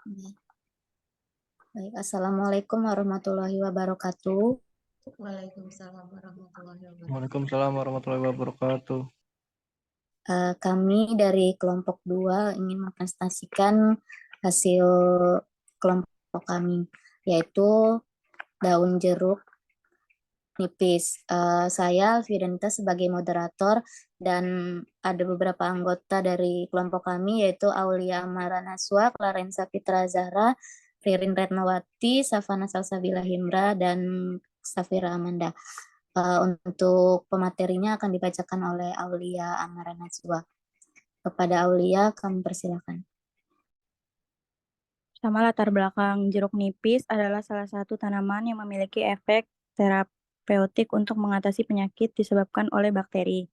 Baik, Assalamualaikum warahmatullahi wabarakatuh. Waalaikumsalam warahmatullahi wabarakatuh. Waalaikumsalam warahmatullahi wabarakatuh. Kami dari kelompok 2 ingin mempresentasikan hasil kelompok kami, yaitu daun jeruk nipis. Saya Fidanita sebagai moderator dan ada beberapa anggota dari kelompok kami yaitu Aulia Amara Naswa, Clarensa Fitra Zahra, Ririn Retnawati, Safana Salsabila Himra, dan Safira Amanda. Untuk pematerinya akan dibacakan oleh Aulia Amara Naswa. Kepada Aulia, kami persilakan. Sama latar belakang jeruk nipis adalah salah satu tanaman yang memiliki efek terapeutik untuk mengatasi penyakit disebabkan oleh bakteri.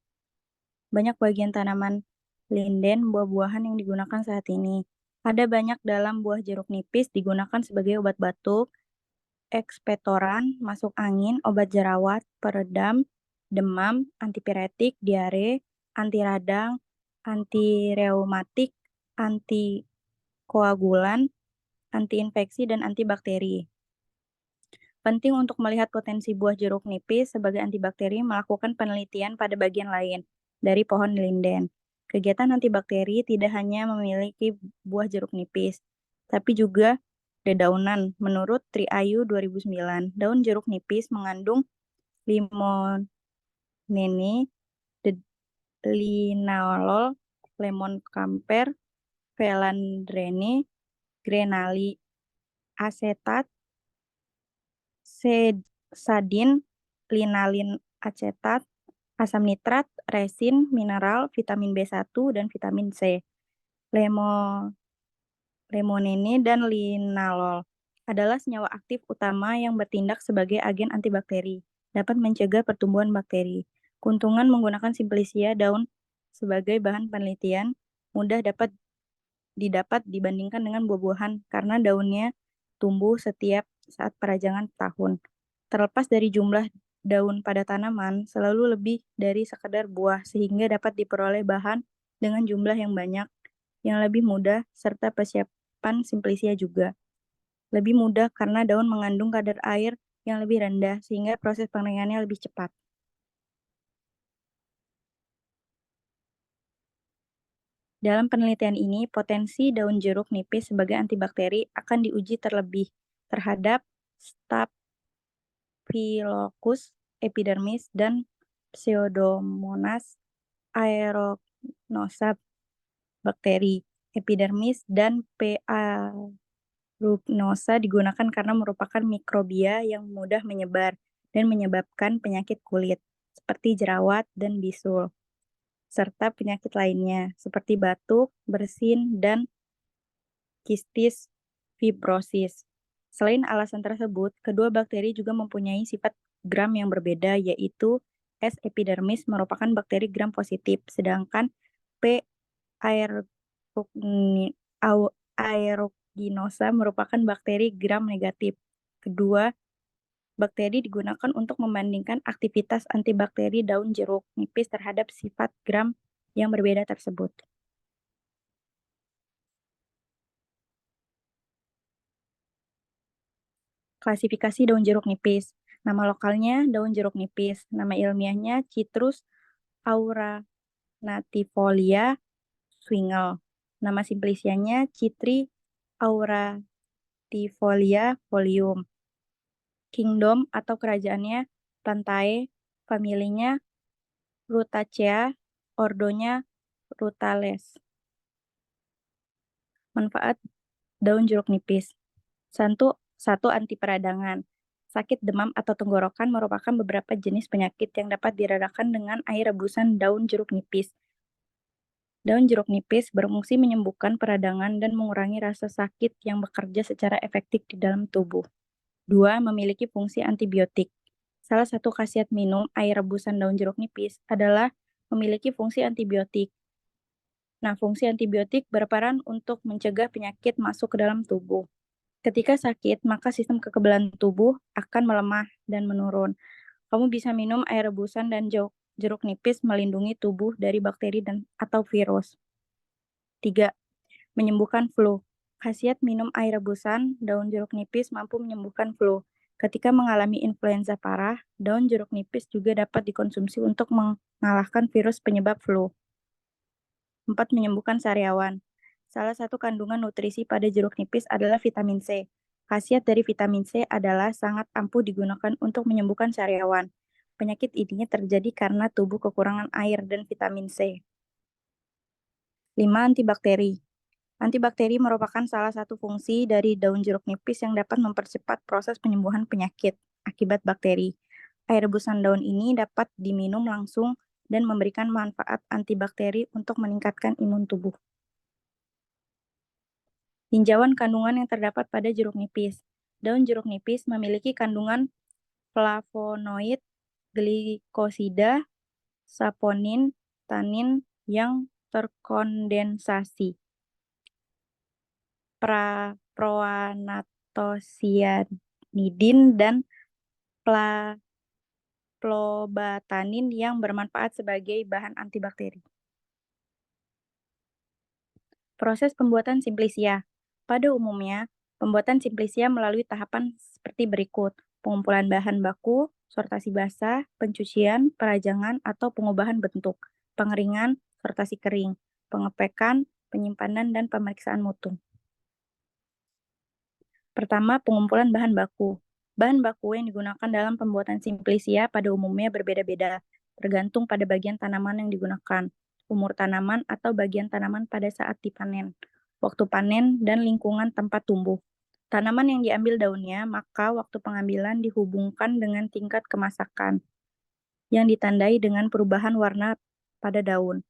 Banyak bagian tanaman linden buah-buahan yang digunakan saat ini. Ada banyak dalam buah jeruk nipis digunakan sebagai obat batuk, ekspektoran, masuk angin, obat jerawat, peredam, demam, antipiretik, diare, anti radang, anti reumatik, antikoagulan, anti-infeksi, dan antibakteri. Penting untuk melihat potensi buah jeruk nipis sebagai antibakteri melakukan penelitian pada bagian lain dari pohon linden. Kegiatan antibakteri tidak hanya memiliki buah jeruk nipis, tapi juga dedaunan. Menurut Triayu 2009, daun jeruk nipis mengandung limonene, linalol, lemon camphor, phelandrene, grenali asetat, sadin, linalin acetat, asam nitrat, resin, mineral, vitamin B1, dan vitamin C. Lemonene dan linalol adalah senyawa aktif utama yang bertindak sebagai agen antibakteri, dapat mencegah pertumbuhan bakteri. Keuntungan menggunakan Simplicia daun sebagai bahan penelitian mudah dapat didapat dibandingkan dengan buah-buahan karena daunnya tumbuh setiap saat perajangan tahun. Terlepas dari jumlah daun pada tanaman, selalu lebih dari sekadar buah sehingga dapat diperoleh bahan dengan jumlah yang banyak, yang lebih mudah, serta persiapan Simplicia juga. Lebih mudah karena daun mengandung kadar air yang lebih rendah sehingga proses pengenangannya lebih cepat. Dalam penelitian ini, potensi daun jeruk nipis sebagai antibakteri akan diuji terlebih terhadap Staphylococcus epidermis dan Pseudomonas aeruginosa bakteri epidermis dan P. aeruginosa digunakan karena merupakan mikrobia yang mudah menyebar dan menyebabkan penyakit kulit seperti jerawat dan bisul, serta penyakit lainnya seperti batuk, bersin, dan kistis fibrosis. Selain alasan tersebut, kedua bakteri juga mempunyai sifat gram yang berbeda, yaitu S. epidermis merupakan bakteri gram positif, sedangkan P. aeruginosa merupakan bakteri gram negatif. Kedua bakteri digunakan untuk membandingkan aktivitas antibakteri daun jeruk nipis terhadap sifat gram yang berbeda tersebut. Klasifikasi daun jeruk nipis. Nama lokalnya daun jeruk nipis. Nama ilmiahnya Citrus aurantifolia Swingel. Nama simplicianya Citri aurantifolia folium. Kingdom atau kerajaannya Plantae, familinya Rutacea, ordonya Rutales. Manfaat daun jeruk nipis. Satu, anti peradangan. Sakit demam atau tenggorokan merupakan beberapa jenis penyakit yang dapat diredakan dengan air rebusan daun jeruk nipis. Daun jeruk nipis berfungsi menyembuhkan peradangan dan mengurangi rasa sakit yang bekerja secara efektif di dalam tubuh. 2. Memiliki fungsi antibiotik. Salah satu khasiat minum air rebusan daun jeruk nipis adalah memiliki fungsi antibiotik. Nah, fungsi antibiotik berperan untuk mencegah penyakit masuk ke dalam tubuh. Ketika sakit, maka sistem kekebalan tubuh akan melemah dan menurun. Kamu bisa minum air rebusan dan jeruk nipis melindungi tubuh dari bakteri dan atau virus. 3. Menyembuhkan flu. Khasiat minum air rebusan daun jeruk nipis mampu menyembuhkan flu. Ketika mengalami influenza parah, daun jeruk nipis juga dapat dikonsumsi untuk mengalahkan virus penyebab flu. 4. Menyembuhkan sariawan. Salah satu kandungan nutrisi pada jeruk nipis adalah vitamin C. Khasiat dari vitamin C adalah sangat ampuh digunakan untuk menyembuhkan sariawan. Penyakit ini terjadi karena tubuh kekurangan air dan vitamin C. 5. Antibakteri. Antibakteri merupakan salah satu fungsi dari daun jeruk nipis yang dapat mempercepat proses penyembuhan penyakit akibat bakteri. Air rebusan daun ini dapat diminum langsung dan memberikan manfaat antibakteri untuk meningkatkan imun tubuh. Tinjauan kandungan yang terdapat pada jeruk nipis. Daun jeruk nipis memiliki kandungan flavonoid, glikosida, saponin, tanin yang terkondensasi, proanatosianidin, dan plobatanin yang bermanfaat sebagai bahan antibakteri. Proses pembuatan simplisia. Pada umumnya, pembuatan simplisia melalui tahapan seperti berikut: pengumpulan bahan baku, sortasi basah, pencucian, perajangan atau pengubahan bentuk, pengeringan, sortasi kering, pengepekan, penyimpanan, dan pemeriksaan mutu. Pertama, pengumpulan bahan baku. Bahan baku yang digunakan dalam pembuatan simplisia pada umumnya berbeda-beda, tergantung pada bagian tanaman yang digunakan, umur tanaman atau bagian tanaman pada saat dipanen, waktu panen, dan lingkungan tempat tumbuh. Tanaman yang diambil daunnya, maka waktu pengambilan dihubungkan dengan tingkat kemasakan, yang ditandai dengan perubahan warna pada daun.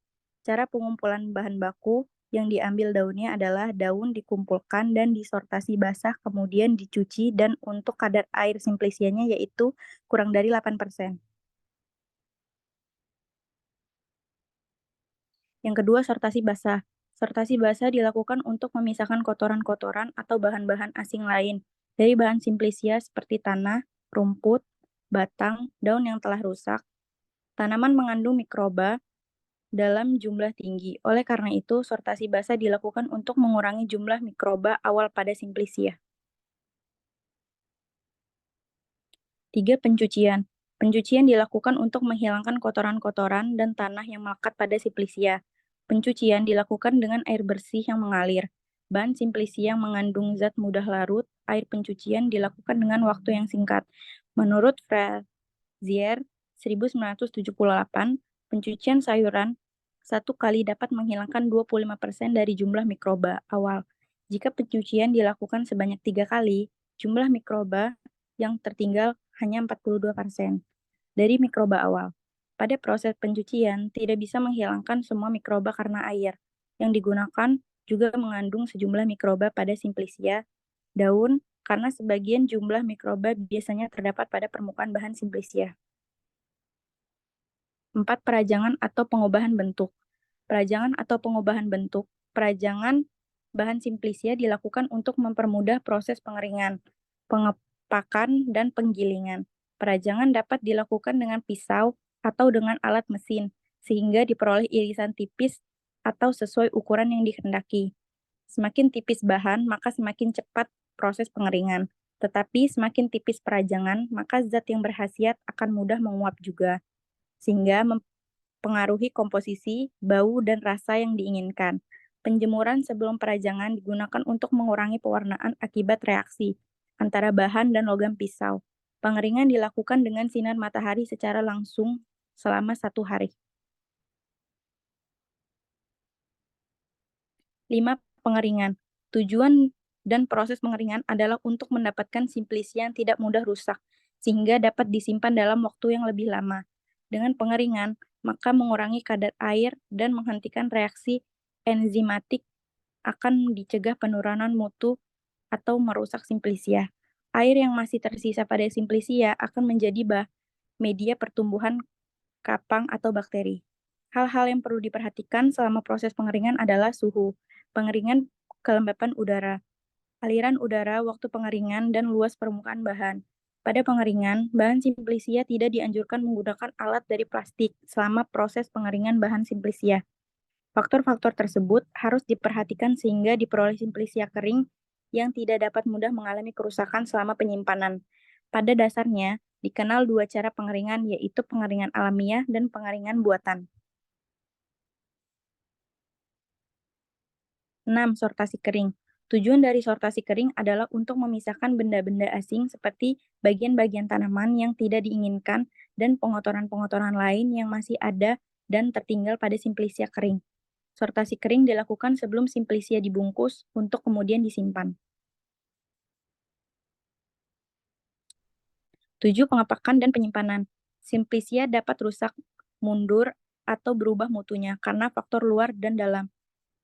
Cara pengumpulan bahan baku yang diambil daunnya adalah daun dikumpulkan dan disortasi basah, kemudian dicuci, dan untuk kadar air simplisianya yaitu kurang dari 8%. Yang kedua, sortasi basah. Sortasi basah dilakukan untuk memisahkan kotoran-kotoran atau bahan-bahan asing lain dari bahan simplisia seperti tanah, rumput, batang, daun yang telah rusak. Tanaman mengandung mikroba dalam jumlah tinggi. Oleh karena itu, sortasi basah dilakukan untuk mengurangi jumlah mikroba awal pada simplisia. 3. Pencucian. Pencucian dilakukan untuk menghilangkan kotoran-kotoran dan tanah yang melekat pada simplisia. Pencucian dilakukan dengan air bersih yang mengalir. Bahan simplisia yang mengandung zat mudah larut, air pencucian dilakukan dengan waktu yang singkat. Menurut Frazier, 1978, pencucian sayuran 1 kali dapat menghilangkan 25% dari jumlah mikroba awal. Jika pencucian dilakukan sebanyak 3 kali, jumlah mikroba yang tertinggal hanya 42% dari mikroba awal. Pada proses pencucian, tidak bisa menghilangkan semua mikroba karena air yang digunakan juga mengandung sejumlah mikroba pada simplisia daun, karena sebagian jumlah mikroba biasanya terdapat pada permukaan bahan simplisia. 4. Perajangan atau pengubahan bentuk. Perajangan atau pengubahan bentuk. Perajangan bahan simplisia dilakukan untuk mempermudah proses pengeringan, pengepakan, dan penggilingan. Perajangan dapat dilakukan dengan pisau atau dengan alat mesin, sehingga diperoleh irisan tipis atau sesuai ukuran yang dikehendaki. Semakin tipis bahan, maka semakin cepat proses pengeringan. Tetapi semakin tipis perajangan, maka zat yang berkhasiat akan mudah menguap juga, sehingga mempengaruhi komposisi, bau, dan rasa yang diinginkan. Penjemuran sebelum perajangan digunakan untuk mengurangi pewarnaan akibat reaksi antara bahan dan logam pisau. Pengeringan dilakukan dengan sinar matahari secara langsung selama 1 hari. 5. Pengeringan. Tujuan dan proses pengeringan adalah untuk mendapatkan simplisia yang tidak mudah rusak, sehingga dapat disimpan dalam waktu yang lebih lama. Dengan pengeringan, maka mengurangi kadar air dan menghentikan reaksi enzimatik akan dicegah penurunan mutu atau merusak simplisia. Air yang masih tersisa pada simplisia akan menjadi media pertumbuhan kapang atau bakteri. Hal-hal yang perlu diperhatikan selama proses pengeringan adalah suhu, pengeringan, kelembapan udara, aliran udara waktu pengeringan, dan luas permukaan bahan. Pada pengeringan, bahan simplisia tidak dianjurkan menggunakan alat dari plastik selama proses pengeringan bahan simplisia. Faktor-faktor tersebut harus diperhatikan sehingga diperoleh simplisia kering yang tidak dapat mudah mengalami kerusakan selama penyimpanan. Pada dasarnya, dikenal dua cara pengeringan, yaitu pengeringan alamiah dan pengeringan buatan. 6. Sortasi kering. Tujuan dari sortasi kering adalah untuk memisahkan benda-benda asing seperti bagian-bagian tanaman yang tidak diinginkan dan pengotoran-pengotoran lain yang masih ada dan tertinggal pada simplisia kering. Sortasi kering dilakukan sebelum simplisia dibungkus untuk kemudian disimpan. 7. Pengepakan dan penyimpanan. Simplisia dapat rusak, mundur, atau berubah mutunya karena faktor luar dan dalam,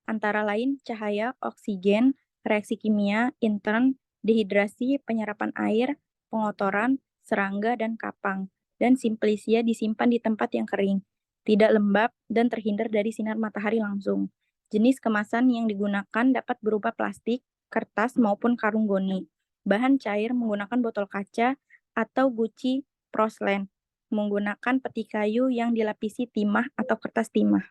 antara lain cahaya, oksigen, reaksi kimia, intern, dehidrasi, penyerapan air, pengotoran, serangga, dan kapang. Dan simplisia disimpan di tempat yang kering, tidak lembab, dan terhindar dari sinar matahari langsung. Jenis kemasan yang digunakan dapat berupa plastik, kertas, maupun karung goni. Bahan cair menggunakan botol kaca atau guci porcelain, menggunakan peti kayu yang dilapisi timah atau kertas timah.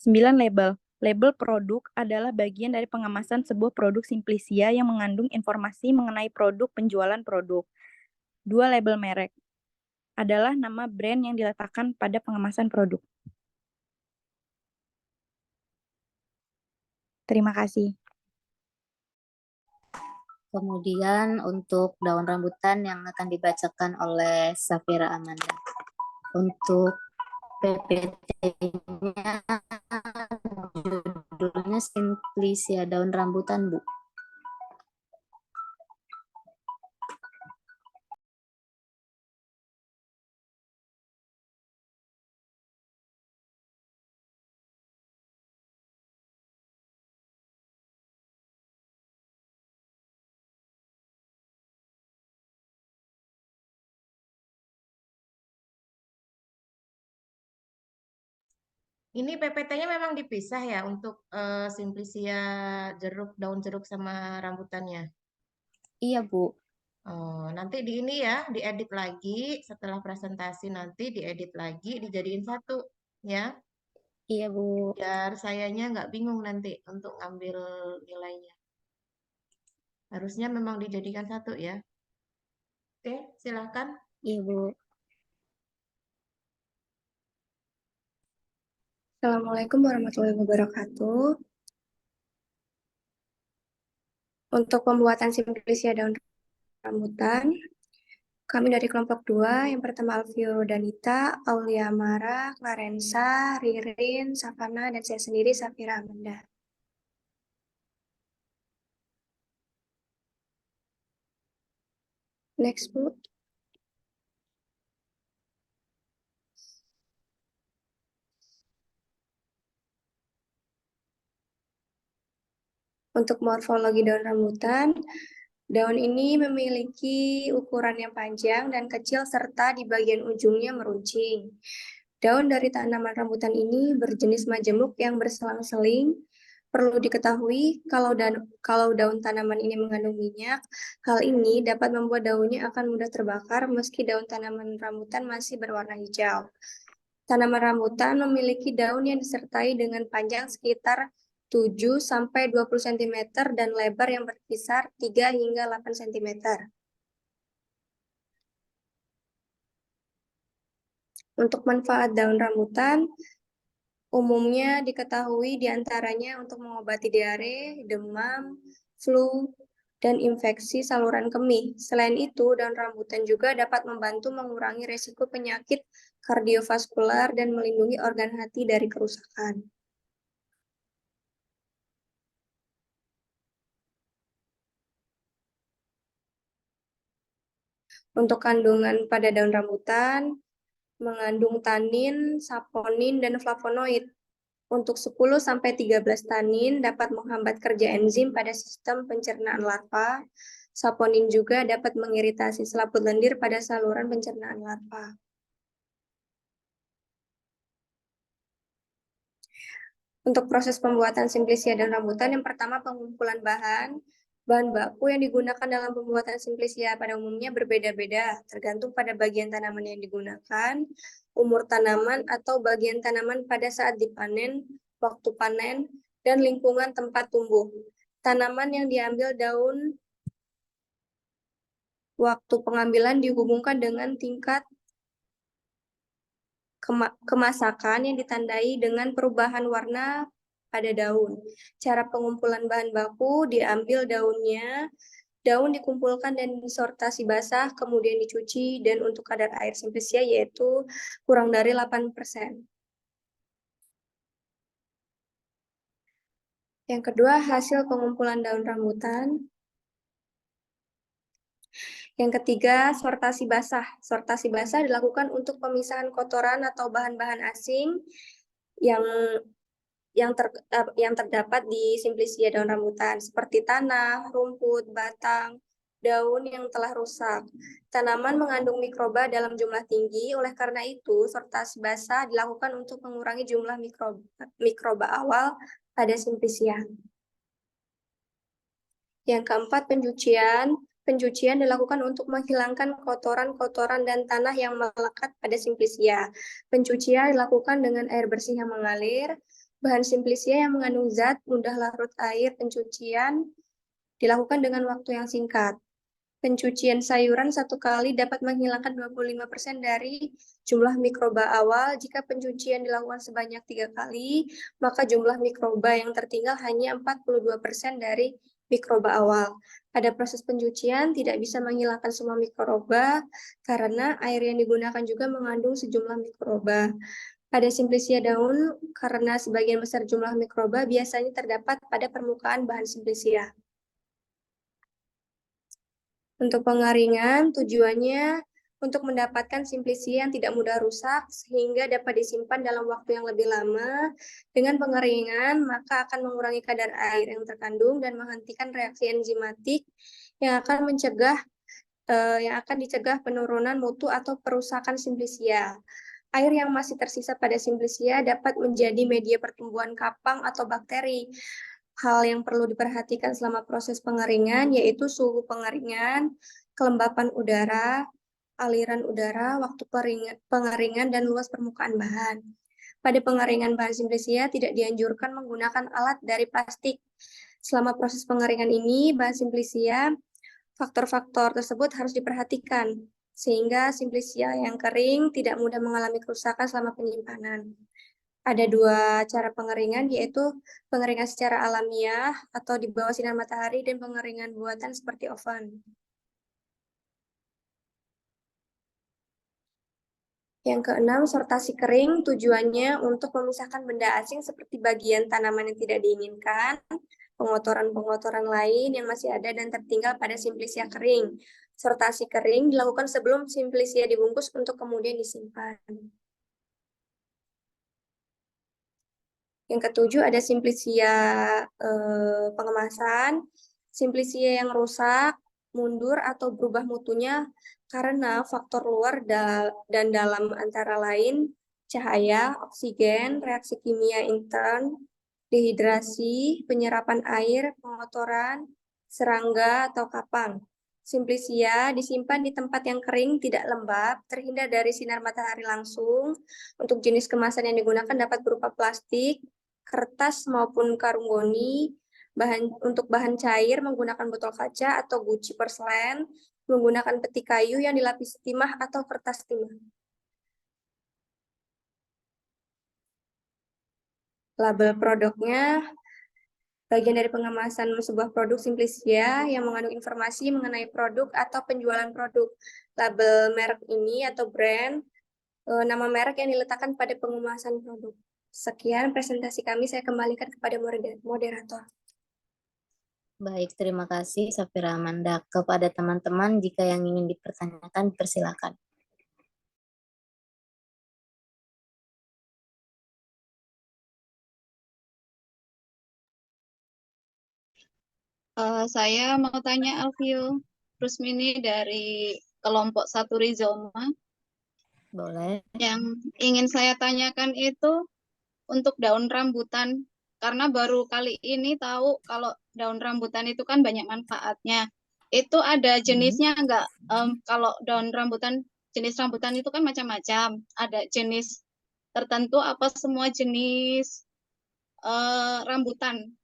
9. Label. Label produk adalah bagian dari pengemasan sebuah produk simplisia yang mengandung informasi mengenai produk penjualan produk. 2. Label merek adalah nama brand yang diletakkan pada pengemasan produk. Terima kasih. Kemudian untuk daun rambutan yang akan dibacakan oleh Safira Amanda. Untuk PPT-nya judulnya Simplisia daun rambutan, Bu. Ini PPT-nya memang dipisah ya untuk simplisia jeruk, daun jeruk sama rambutannya. Iya, Bu. Oh, nanti di ini ya, diedit lagi setelah presentasi nanti diedit lagi, dijadiin satu ya, Iya, Bu. biar sayanya nggak bingung nanti untuk ngambil nilainya. Harusnya memang dijadikan satu ya. Oke, silahkan. Iya, Bu. Assalamualaikum warahmatullahi wabarakatuh. Untuk pembuatan simplisia daun rambutan, kami dari kelompok 2, yang pertama Alvio Danita, Aulia Mara, Clarensa, Ririn, Savana, dan saya sendiri Safira Amanda. Next, Bu. Untuk morfologi daun rambutan, daun ini memiliki ukuran yang panjang dan kecil serta di bagian ujungnya meruncing. Daun dari tanaman rambutan ini berjenis majemuk yang berselang-seling. Perlu diketahui kalau daun tanaman ini mengandung minyak, hal ini dapat membuat daunnya akan mudah terbakar meski daun tanaman rambutan masih berwarna hijau. Tanaman rambutan memiliki daun yang disertai dengan panjang sekitar 7-20 cm dan lebar yang berkisar 3 hingga 8 cm. Untuk manfaat daun rambutan, umumnya diketahui diantaranya untuk mengobati diare, demam, flu, dan infeksi saluran kemih. Selain itu, daun rambutan juga dapat membantu mengurangi resiko penyakit kardiovaskular dan melindungi organ hati dari kerusakan. Untuk kandungan pada daun rambutan, mengandung tanin, saponin, dan flavonoid. Untuk 10-13 tanin dapat menghambat kerja enzim pada sistem pencernaan larva. Saponin juga dapat mengiritasi selaput lendir pada saluran pencernaan larva. Untuk proses pembuatan simplisia daun rambutan, yang pertama pengumpulan bahan. Bahan baku yang digunakan dalam pembuatan simplisia pada umumnya berbeda-beda, tergantung pada bagian tanaman yang digunakan, umur tanaman atau bagian tanaman pada saat dipanen, waktu panen, dan lingkungan tempat tumbuh. Tanaman yang diambil daun waktu pengambilan dihubungkan dengan tingkat kemasakan yang ditandai dengan perubahan warna pada daun. Cara pengumpulan bahan baku diambil daunnya, daun dikumpulkan dan disortasi basah, kemudian dicuci, dan untuk kadar air simplisia yaitu kurang dari 8%. Yang kedua, hasil pengumpulan daun rambutan. Yang ketiga, sortasi basah. Sortasi basah dilakukan untuk pemisahan kotoran atau bahan-bahan asing yang terdapat di simplisia daun rambutan, seperti tanah, rumput, batang, daun yang telah rusak. Tanaman mengandung mikroba dalam jumlah tinggi, oleh karena itu sortasi basah dilakukan untuk mengurangi jumlah mikroba awal pada simplisia. Yang keempat, pencucian. Pencucian dilakukan untuk menghilangkan kotoran-kotoran dan tanah yang melekat pada simplisia. Pencucian dilakukan dengan air bersih yang mengalir. Bahan simplisia yang mengandung zat mudah larut air pencucian dilakukan dengan waktu yang singkat. Pencucian sayuran satu kali dapat menghilangkan 25% dari jumlah mikroba awal. Jika pencucian dilakukan sebanyak 3 kali, maka jumlah mikroba yang tertinggal hanya 42% dari mikroba awal. Pada proses pencucian tidak bisa menghilangkan semua mikroba karena air yang digunakan juga mengandung sejumlah mikroba. Pada simplisia daun, karena sebagian besar jumlah mikroba biasanya terdapat pada permukaan bahan simplisia. Untuk pengaringan, tujuannya untuk mendapatkan simplisia yang tidak mudah rusak sehingga dapat disimpan dalam waktu yang lebih lama. Dengan pengaringan, maka akan mengurangi kadar air yang terkandung dan menghentikan reaksi enzimatik yang akan dicegah penurunan mutu atau perusakan simplisia. Air yang masih tersisa pada simplisia dapat menjadi media pertumbuhan kapang atau bakteri. Hal yang perlu diperhatikan selama proses pengeringan yaitu suhu pengeringan, kelembapan udara, aliran udara, waktu pengeringan, dan luas permukaan bahan. Pada pengeringan bahan simplisia tidak dianjurkan menggunakan alat dari plastik. Selama proses pengeringan ini, bahan simplisia, faktor-faktor tersebut harus diperhatikan, sehingga simplisia yang kering tidak mudah mengalami kerusakan selama penyimpanan. Ada 2 cara pengeringan, yaitu pengeringan secara alamiah atau di bawah sinar matahari dan pengeringan buatan seperti oven. Yang keenam, sortasi kering tujuannya untuk memisahkan benda asing seperti bagian tanaman yang tidak diinginkan, pengotoran-pengotoran lain yang masih ada dan tertinggal pada simplisia kering. Sortasi kering dilakukan sebelum simplisia dibungkus untuk kemudian disimpan. Yang ketujuh ada simplisia pengemasan. Simplisia yang rusak, mundur, atau berubah mutunya karena faktor luar dan dalam antara lain cahaya, oksigen, reaksi kimia intern, dehidrasi, penyerapan air, pengotoran, serangga, atau kapang. Simplisia disimpan di tempat yang kering, tidak lembab, terhindar dari sinar matahari langsung. Untuk jenis kemasan yang digunakan dapat berupa plastik, kertas maupun karung goni. Untuk bahan cair menggunakan botol kaca atau guci porselen, menggunakan peti kayu yang dilapisi timah atau kertas timah. Label produknya bagian dari pengemasan sebuah produk simplisia yang mengandung informasi mengenai produk atau penjualan produk. Label merek ini atau brand, nama merek yang diletakkan pada pengemasan produk. Sekian presentasi kami, saya kembalikan kepada moderator. Baik, terima kasih Safira Amanda. Kepada teman-teman, jika yang ingin dipertanyakan, persilakan. Saya mau tanya Alfio Rusmini dari kelompok 1 Rizoma. Boleh. Yang ingin saya tanyakan itu untuk daun rambutan karena baru kali ini tahu kalau daun rambutan itu kan banyak manfaatnya. Itu ada jenisnya enggak? Kalau daun rambutan, jenis rambutan itu kan macam-macam. Ada jenis tertentu apa semua jenis rambutan?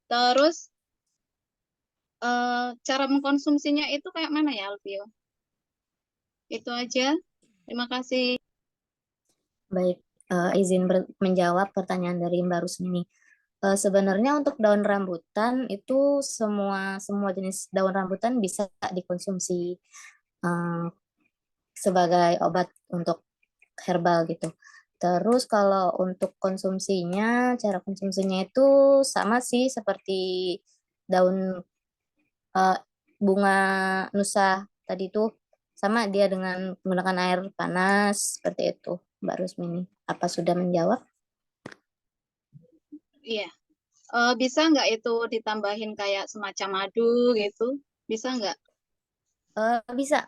Terus cara mengkonsumsinya itu kayak mana ya, Alfio? Itu aja. Terima kasih. Baik, izin menjawab pertanyaan dari Mbak Rusmini. Sebenarnya untuk daun rambutan itu semua jenis daun rambutan bisa dikonsumsi sebagai obat untuk herbal gitu. Terus kalau untuk konsumsinya, cara konsumsinya itu sama sih seperti daun bunga nusa tadi itu, sama dia dengan menggunakan air panas seperti itu, Mbak Rusmini. Apa sudah menjawab? Iya. Bisa nggak itu ditambahin kayak semacam madu gitu? Bisa nggak? Bisa.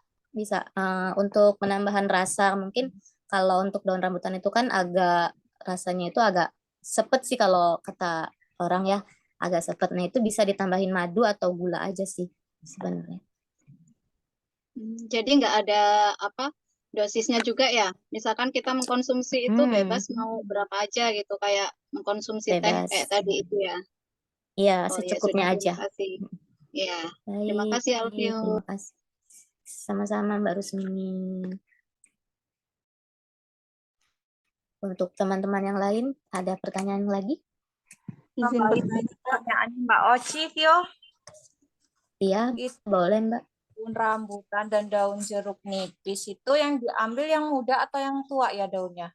Untuk penambahan rasa mungkin kalau untuk daun rambutan itu kan rasanya itu agak sepet sih kalau kata orang ya, agak sepet. Nah itu bisa ditambahin madu atau gula aja sih sebenarnya. Jadi nggak ada apa dosisnya juga ya? Misalkan kita mengkonsumsi itu bebas mau berapa aja gitu, kayak mengkonsumsi teh Bebas. kayak tadi itu ya. Iya, Oh ya secukupnya sudah, aja. terima kasih. Ya, terima Baik, kasih Alfio. terima kasih. Sama-sama Mbak Rusmini. Untuk teman-teman yang lain, ada pertanyaan lagi? Izin bertanya pertanyaan Mbak Oci, Vio. Iya, boleh Mbak. Daun rambutan dan daun jeruk nipis itu yang diambil yang muda atau yang tua ya daunnya?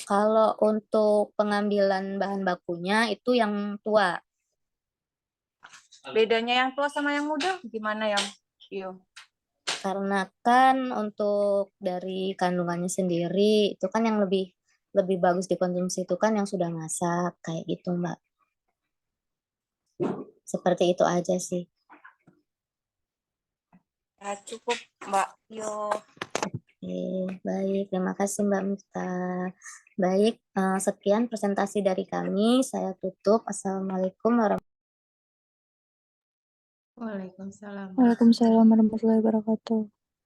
Kalau untuk pengambilan bahan bakunya itu yang tua. Bedanya yang tua sama yang muda gimana ya, Vio? Karena kan untuk dari kandungannya sendiri itu kan yang lebih bagus dikonsumsi itu kan yang sudah masak kayak gitu Mbak. Seperti itu aja sih. Ya, cukup Mbak Vio. Oke, baik. Terima kasih Mbak Mifta. Baik, sekian presentasi dari kami. Saya tutup. Assalamualaikum warahmatullahi Waalaikumsalam. Waalaikumsalam warahmatullahi wabarakatuh.